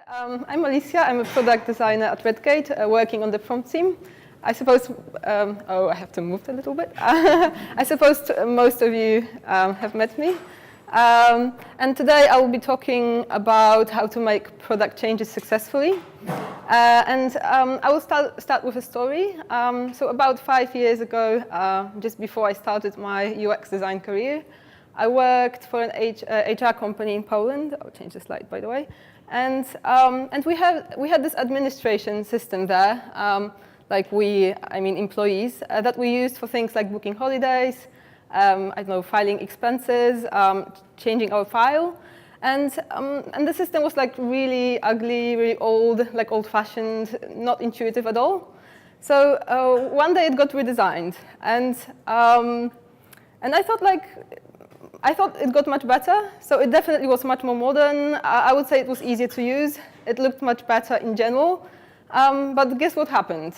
I'm Alicja. I'm a product designer at Redgate, working on the prompt team. I suppose, I have to move a little bit. I suppose most of you have met me. And today I will be talking about how to make product changes successfully. I will start with a story. So about 5 years ago, just before I started my UX design career, I worked for an HR company in Poland. I'll change the slide, by the way. And we had this administration system there, employees, that we used for things like booking holidays, filing expenses, changing our file. And the system was like really ugly, really old, like old-fashioned, not intuitive at all. So one day it got redesigned. And I thought it got much better. So it definitely was much more modern. I would say it was easier to use. It looked much better in general. But guess what happened?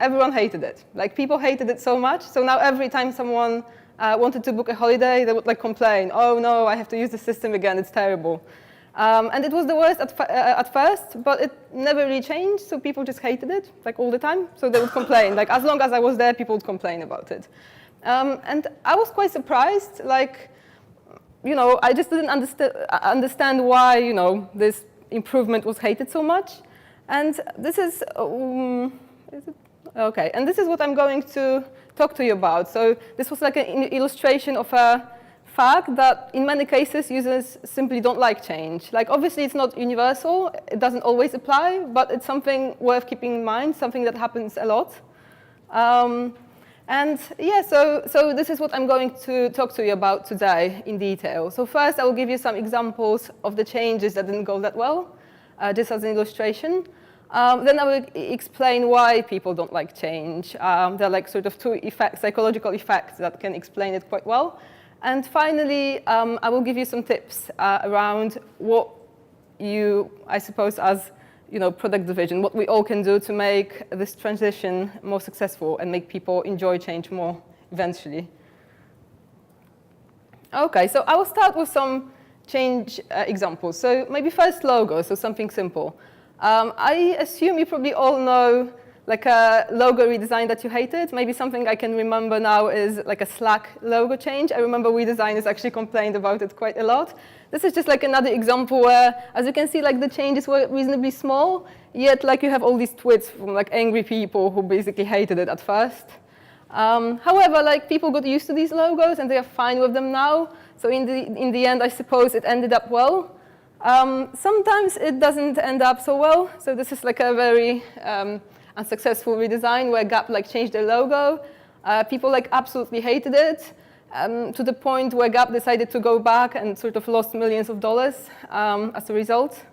Everyone hated it. Like, people hated it so much. So now every time someone wanted to book a holiday, they would like complain, oh no, I have to use the system again, it's terrible. And it was the worst at first, but it never really changed. So people just hated it, like, all the time. So they would complain. Like, as long as I was there, people would complain about it. And I was quite surprised. Like, I just didn't understand why, this improvement was hated so much. And this is okay. And this is what I'm going to talk to you about. So this was like an illustration of a fact that in many cases users simply don't like change. Like, obviously it's not universal. It doesn't always apply, but it's something worth keeping in mind, something that happens a lot. So this is what I'm going to talk to you about today in detail. So first, I will give you some examples of the changes that didn't go that well, just as an illustration. Then I will explain why people don't like change. There are like sort of two effects, psychological effects that can explain it quite well. And finally, I will give you some tips around what you, I suppose, as product division, what we all can do to make this transition more successful and make people enjoy change more eventually. Okay, so I will start with some change examples. So maybe first logo, so something simple. I assume you probably all know like a logo redesign that you hated. Maybe something I can remember now is like a Slack logo change. I remember we designers actually complained about it quite a lot. This is just like another example where, as you can see, like the changes were reasonably small, yet like you have all these tweets from like angry people who basically hated it at first. However, like people got used to these logos and they are fine with them now. So in the end, I suppose it ended up well. Sometimes it doesn't end up so well. So this is like a very unsuccessful redesign where Gap like changed their logo. People like absolutely hated it. To the point where Gap decided to go back and sort of lost millions of dollars as a result.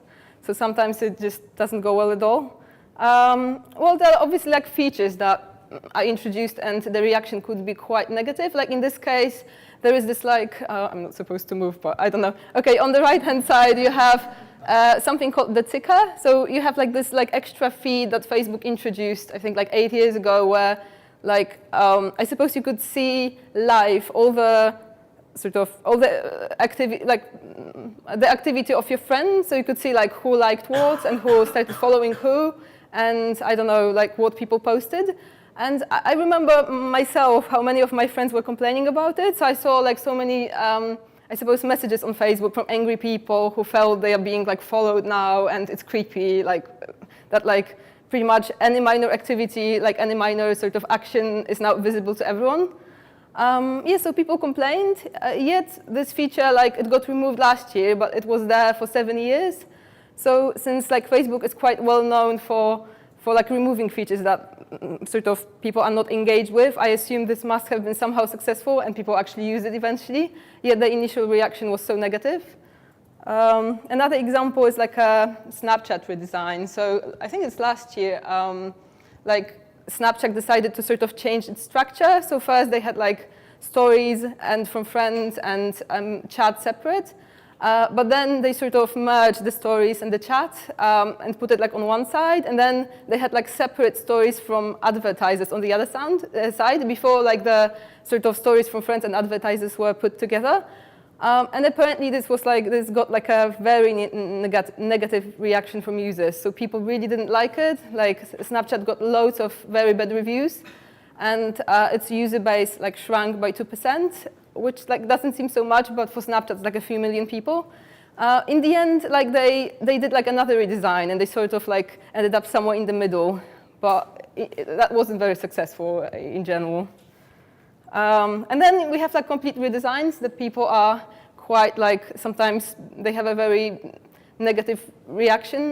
So sometimes it just doesn't go well at all. Well, there are obviously like features that are introduced and the reaction could be quite negative. Like in this case, there is this like, I'm not supposed to move, but I don't know. Okay, on the right-hand side, you have something called the ticker. So you have like this like extra feed that Facebook introduced, I think like 8 years ago, where like, I suppose you could see live all the activity, like the activity of your friends. So you could see like who liked what and who started following who, and I don't know, like what people posted. And I remember myself how many of my friends were complaining about it. So I saw like so many, I suppose, messages on Facebook from angry people who felt they are being like followed now, and it's creepy, like that like pretty much any minor activity, like any minor sort of action is now visible to everyone. So people complained, yet this feature, like it got removed last year, but it was there for 7 years. So since like Facebook is quite well known for like removing features that sort of people are not engaged with, I assume this must have been somehow successful and people actually use it eventually, yet the initial reaction was so negative. Another example is like a Snapchat redesign. So I think it's last year, like Snapchat decided to sort of change its structure. So first they had like stories and from friends and chat separate. But then they sort of merged the stories and the chat and put it like on one side. And then they had like separate stories from advertisers on the other side before like the sort of stories from friends and advertisers were put together. And apparently this got like a very negative reaction from users. So people really didn't like it. Like Snapchat got loads of very bad reviews, and its user base like shrunk by 2%, which like doesn't seem so much, but for Snapchat it's like a few million people. In the end, like they did like another redesign, and they sort of like ended up somewhere in the middle, but that wasn't very successful in general. And then we have like complete redesigns that people are quite like, sometimes they have a very negative reaction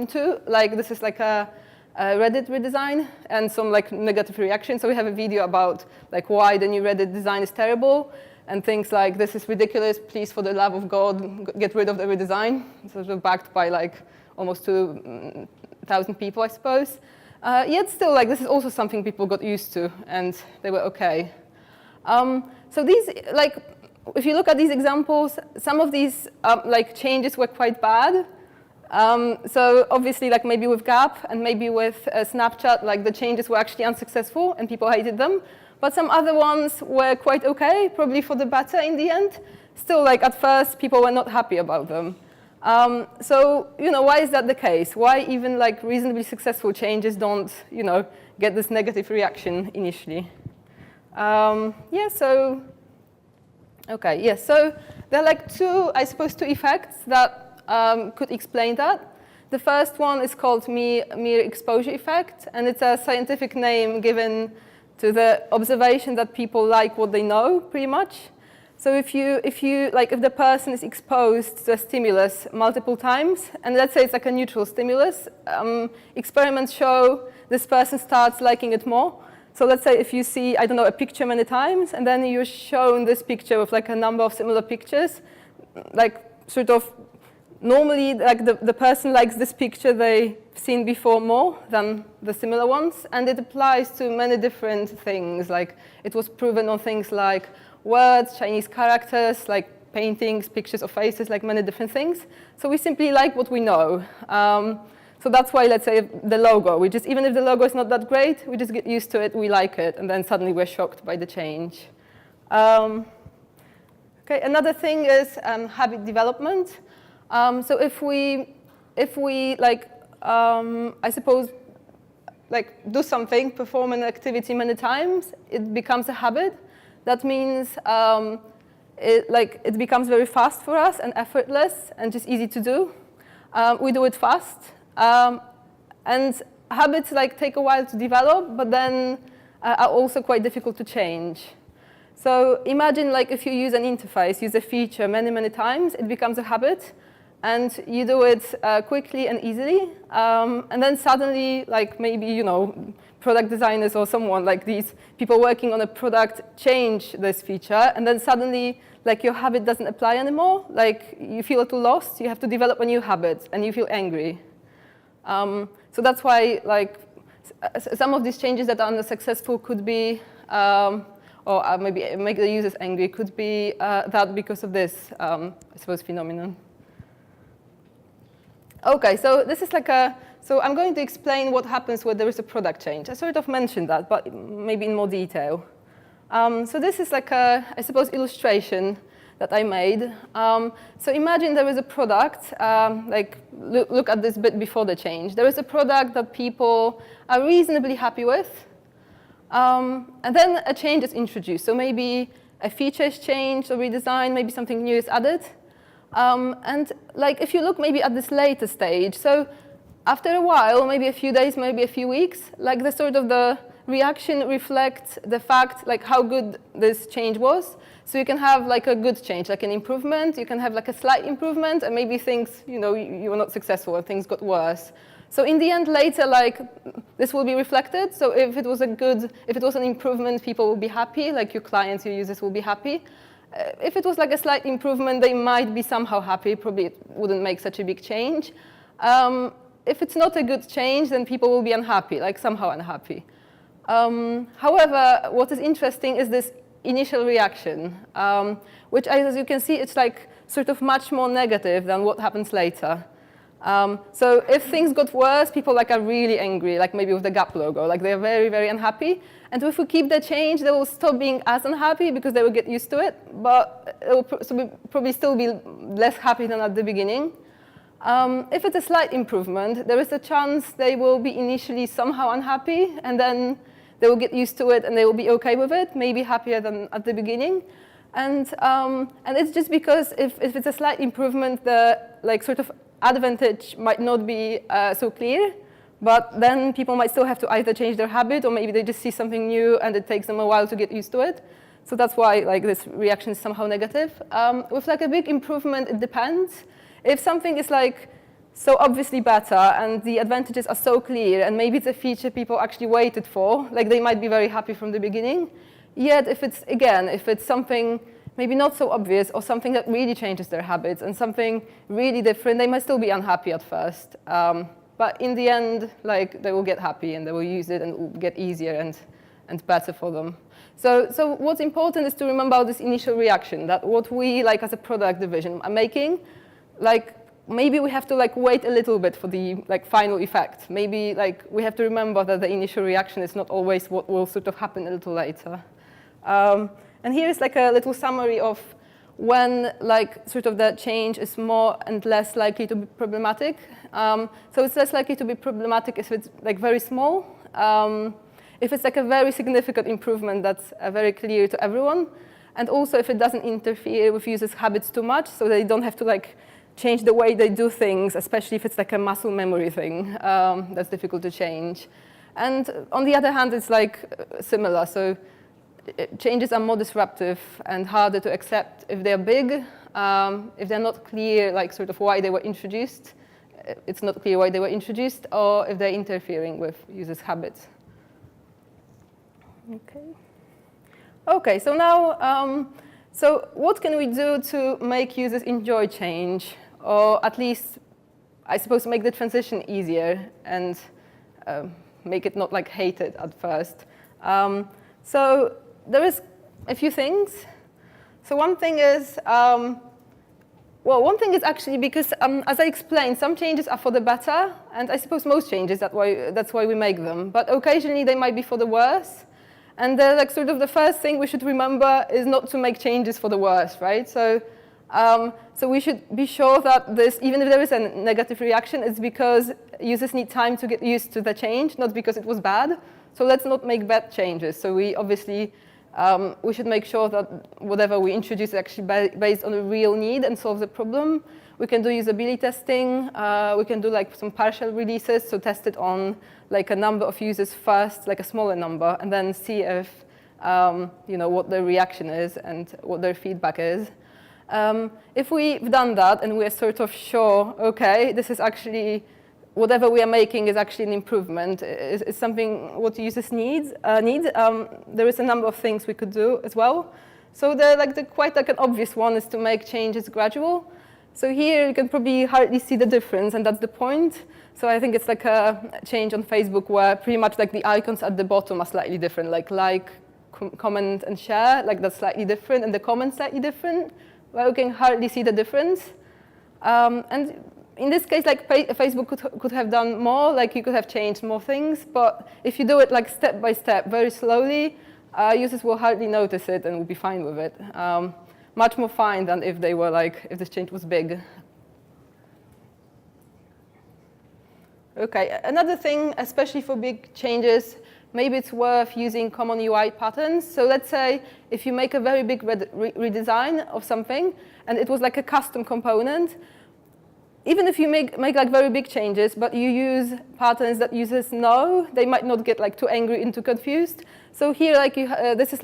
to. Like this is like a Reddit redesign and some like negative reaction. So we have a video about like why the new Reddit design is terrible and things like, this is ridiculous, please for the love of God, get rid of the redesign. Sort of backed by like almost 2,000 people, I suppose. Yet still, like this is also something people got used to and they were okay. So these, like, if you look at these examples, some of these like changes were quite bad. So obviously, like maybe with Gap and maybe with Snapchat, like the changes were actually unsuccessful and people hated them. But some other ones were quite okay, probably for the better in the end. Still, like at first, people were not happy about them. So, you know, why is that the case? Why even like reasonably successful changes don't, you know, get this negative reaction initially? So there are like two effects that could explain that. The first one is called mere exposure effect, and it's a scientific name given to the observation that people like what they know, pretty much. So if the person is exposed to a stimulus multiple times, and let's say it's like a neutral stimulus, experiments show this person starts liking it more. So let's say if you see, I don't know, a picture many times, and then you're shown this picture with like a number of similar pictures, like sort of normally like the person likes this picture they've seen before more than the similar ones, and it applies to many different things. Like it was proven on things like words, Chinese characters, like paintings, pictures of faces, like many different things. So we simply like what we know. So that's why, let's say, the logo, even if the logo is not that great, we just get used to it, we like it, and then suddenly we're shocked by the change. Okay, another thing is habit development. So if we like, I suppose, like do something, perform an activity many times, it becomes a habit. That means it becomes very fast for us and effortless and just easy to do. We do it fast. And habits like take a while to develop, but then are also quite difficult to change. So imagine like if you use an interface, use a feature many, many times, it becomes a habit, and you do it quickly and easily. And then suddenly, like maybe, you know, product designers or someone like these people working on a product change this feature, and then suddenly like your habit doesn't apply anymore. Like you feel a little lost, you have to develop a new habit, and you feel angry. So that's why, like, some of these changes that are unsuccessful could be, or maybe make the users angry, could be that because of this, I suppose, phenomenon. Okay, so this is like so I'm going to explain what happens when there is a product change. I sort of mentioned that, but maybe in more detail. So this is like a, I suppose, illustration that I made. So imagine there is a product, like look at this bit before the change. There is a product that people are reasonably happy with, and then a change is introduced. So maybe a feature is changed or redesigned, maybe something new is added. And like if you look maybe at this later stage, so after a while, maybe a few days, maybe a few weeks, like the reaction reflects the fact like how good this change was. So you can have like a good change, like an improvement. You can have like a slight improvement, and maybe things, you know, you were not successful and things got worse. So in the end, later, like this will be reflected. So if it was an improvement, people will be happy. Like your clients, your users will be happy. If it was like a slight improvement, they might be somehow happy. Probably it wouldn't make such a big change. If it's not a good change, then people will be unhappy, like somehow unhappy. However, what is interesting is this initial reaction, which, as you can see, it's like sort of much more negative than what happens later. So if things got worse, people like are really angry, like maybe with the Gap logo, like they're very, very unhappy. And if we keep the change, they will stop being as unhappy because they will get used to it, but it will probably still be less happy than at the beginning. If it's a slight improvement, there is a chance they will be initially somehow unhappy, and then they will get used to it and they will be okay with it, maybe happier than at the beginning. And it's just because if it's a slight improvement, the sort of advantage might not be so clear, but then people might still have to either change their habit or maybe they just see something new and it takes them a while to get used to it. So that's why this reaction is somehow negative. With a big improvement, it depends. If something is so obviously better and the advantages are so clear and maybe it's a feature people actually waited for, they might be very happy from the beginning. Yet if it's something maybe not so obvious or something that really changes their habits and something really different, they might still be unhappy at first. But in the end, they will get happy and they will use it and it will get easier and better for them. So what's important is to remember this initial reaction, that what we as a product division are making, maybe we have to wait a little bit for the final effect. Maybe we have to remember that the initial reaction is not always what will sort of happen a little later. And here is a little summary of when sort of the change is more and less likely to be problematic. So it's less likely to be problematic if it's very small. If it's a very significant improvement that's very clear to everyone. And also if it doesn't interfere with users' habits too much, so they don't have to change the way they do things, especially if it's a muscle memory thing that's difficult to change. And on the other hand, it's similar. So changes are more disruptive and harder to accept if they're big, if they're not clear, sort of why they were introduced. It's not clear why they were introduced, or if they're interfering with users' habits. Okay, so now, so what can we do to make users enjoy change, or at least, I suppose, make the transition easier and make it not hated at first? So there is a few things. So one thing is, one thing is actually because, as I explained, some changes are for the better, and I suppose most changes, that's why we make them. But occasionally they might be for the worse. And sort of the first thing we should remember is not to make changes for the worse, right? So we should be sure that this, even if there is a negative reaction, it's because users need time to get used to the change, not because it was bad. So let's not make bad changes. So we obviously, we should make sure that whatever we introduce is actually based on a real need and solves a problem. We can do usability testing. We can do some partial releases, so test it on a number of users first, a smaller number, and then see if what their reaction is and what their feedback is. If we've done that and we're sort of sure, okay, this is actually whatever we are making is actually an improvement, is something what users need. There is a number of things we could do as well. So quite an obvious one is to make changes gradual. So here you can probably hardly see the difference, and that's the point. So I think it's a change on Facebook where pretty much the icons at the bottom are slightly different, comment and share, that's slightly different, and the comments slightly different. Well, you can hardly see the difference. And in this case, Facebook could have done more, you could have changed more things, but if you do it step by step, very slowly, users will hardly notice it and will be fine with it. Much more fine than if they were if this change was big. Okay, another thing, especially for big changes, maybe it's worth using common UI patterns. So let's say if you make a very big redesign of something, and it was a custom component, even if you make very big changes, but you use patterns that users know, they might not get too angry and too confused. So here, this is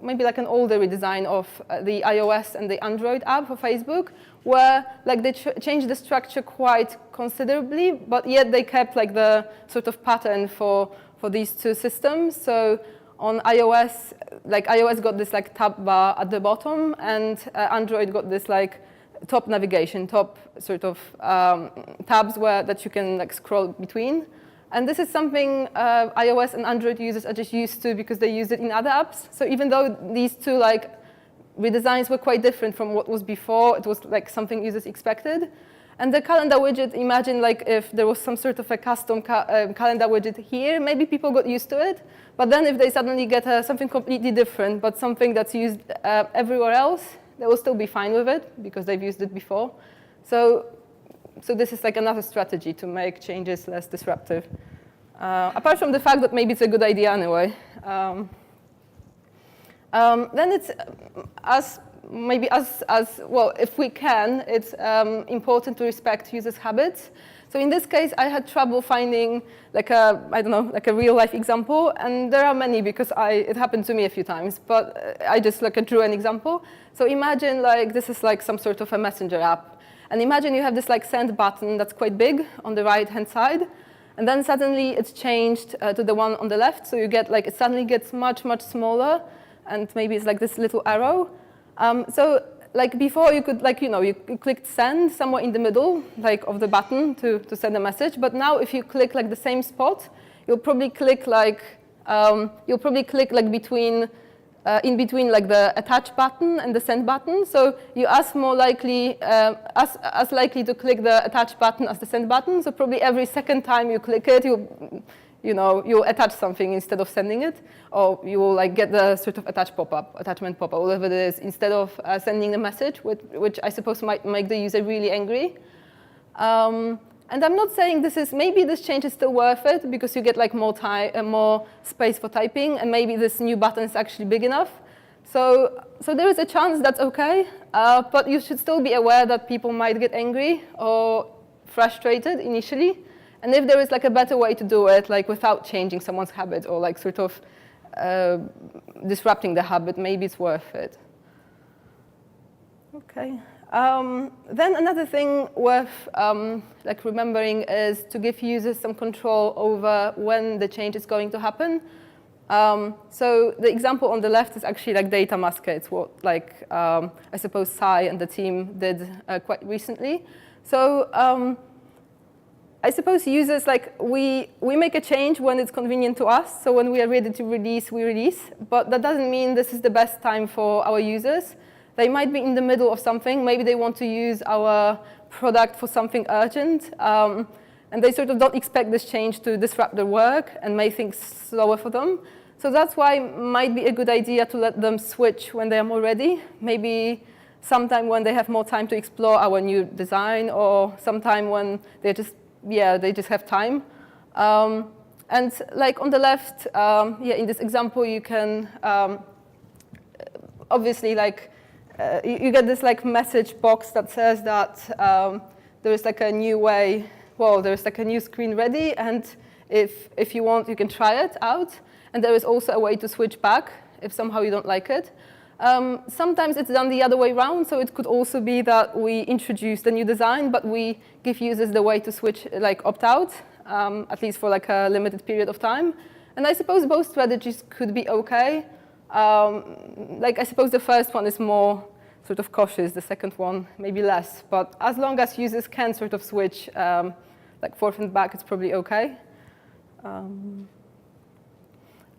maybe an older redesign of the iOS and the Android app for Facebook, where they changed the structure quite considerably, but yet they kept the sort of pattern for these two systems. So on iOS, iOS got this tab bar at the bottom, and Android got this top navigation, top sort of tabs that you can scroll between. And this is something iOS and Android users are just used to because they use it in other apps. So even though these two redesigns were quite different from what was before, it was something users expected. And the calendar widget, imagine like if there was some sort of a custom calendar widget here, maybe people got used to it. But then if they suddenly get something completely different, but something that's used everywhere else, they will still be fine with it because they've used it before. So this is like another strategy to make changes less disruptive. Apart from the fact that maybe it's a good idea anyway. Then it's well, if we can, it's important to respect users' habits. So in this case, I had trouble finding like a real life example, and there are many because it happened to me a few times, but I just drew an example. So imagine this is like some sort of a messenger app, and imagine you have this send button that's quite big on the right-hand side, and then suddenly it's changed to the one on the left, so you get it suddenly gets much, much smaller, and maybe it's like this little arrow. So before you could you clicked send somewhere in the middle of the button to send a message, but now if you click the same spot, you'll probably click between in between the attach button and the send button. So you're as likely to click the attach button as the send button. So probably every second time you click it, you'll attach something instead of sending it, or you will get the sort of attachment pop-up, whatever it is, instead of sending the message, which I suppose might make the user really angry. And I'm not saying maybe this change is still worth it because you get more space for typing, and maybe this new button is actually big enough. So there is a chance that's okay, but you should still be aware that people might get angry or frustrated initially. And if there is a better way to do it, without changing someone's habit or sort of disrupting the habit, maybe it's worth it. Okay. Then another thing worth remembering is to give users some control over when the change is going to happen. So the example on the left is actually data masker. It's what I suppose Sai and the team did quite recently. So I suppose users, we make a change when it's convenient to us. So when we are ready to release, we release. But that doesn't mean this is the best time for our users. They might be in the middle of something. Maybe they want to use our product for something urgent. And they sort of don't expect this change to disrupt their work and make things slower for them. So that's why it might be a good idea to let them switch when they are more ready. Maybe sometime when they have more time to explore our new design, or sometime when they just have time. And on the left, in this example, you can obviously you get this message box that says that there is a new way. Well, there is a new screen ready, and if you want, you can try it out. And there is also a way to switch back if somehow you don't like it. Sometimes it's done the other way around, so it could also be that we introduce the new design, but we give users the way to switch, opt out, at least for a limited period of time. And I suppose both strategies could be okay. I suppose the first one is more sort of cautious, the second one maybe less. But as long as users can sort of switch forth and back, it's probably okay.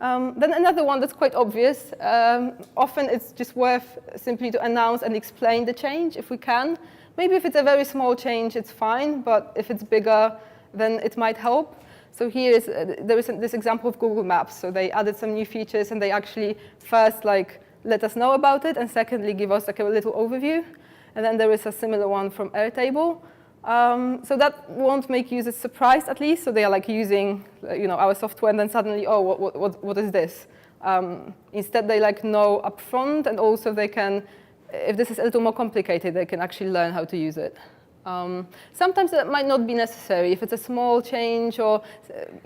Then another one that's quite obvious. Often it's just worth simply to announce and explain the change if we can. Maybe if it's a very small change, it's fine. But if it's bigger, then it might help. So here there is this example of Google Maps. So they added some new features, and they actually first let us know about it, and secondly give us a little overview. And then there is a similar one from Airtable. So that won't make users surprised, at least. So they are using our software, and then suddenly, oh, what is this? Instead, they know upfront, and also they can, if this is a little more complicated, they can actually learn how to use it. Sometimes that might not be necessary. If it's a small change, or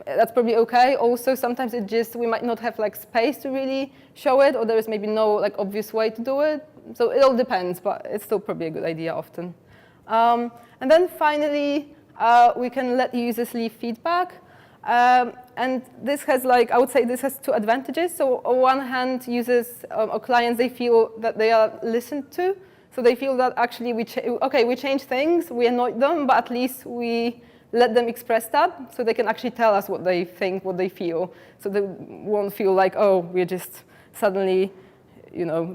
that's probably okay. Also, sometimes we might not have space to really show it, or there is maybe no obvious way to do it. So it all depends, but it's still probably a good idea often. And then finally, we can let users leave feedback. And this has I would say this has two advantages. So on one hand, users or clients, they feel that they are listened to. So they feel that actually we changed things, we annoyed them, but at least we let them express that, so they can actually tell us what they think, what they feel. So they won't feel oh, we're just suddenly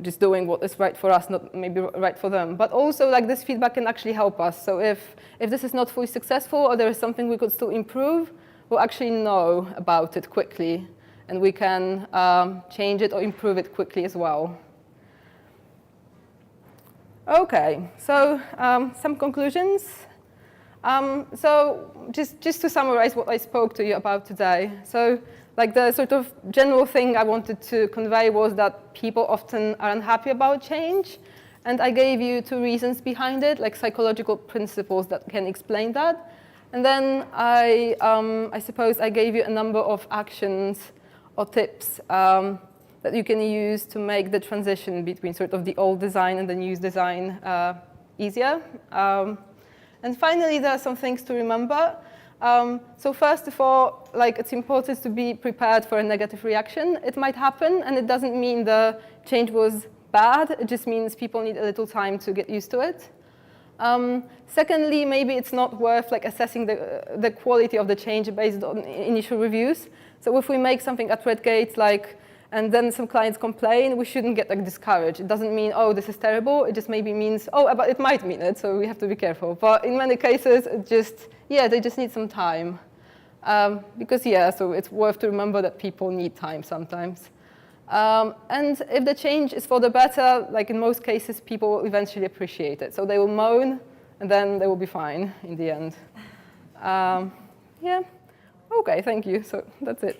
just doing what is right for us, not maybe right for them. But also, like, this feedback can actually help us. So if this is not fully successful or there is something we could still improve, we'll actually know about it quickly, and we can change it or improve it quickly as well. Okay, so some conclusions. So just to summarize what I spoke to you about today. So like the sort of general thing I wanted to convey was that people often are unhappy about change. And I gave you 2 reasons behind it, like psychological principles that can explain that. And then I suppose I gave you a number of actions or tips that you can use to make the transition between sort of the old design and the new design easier. And finally, there are some things to remember. So first of all, like, it's important to be prepared for a negative reaction. It might happen, and it doesn't mean the change was bad. It just means people need a little time to get used to it. Secondly, maybe it's not worth like assessing the quality of the change based on initial reviews. So if we make something at Redgate, and then some clients complain, we shouldn't get like discouraged. It doesn't mean, oh, this is terrible. It just maybe means, oh, but it might mean it, so we have to be careful. But in many cases, they just need some time. Because so it's worth to remember that people need time sometimes. And if the change is for the better, like in most cases, people will eventually appreciate it. So they will moan, and then they will be fine in the end. Okay, thank you. So that's it.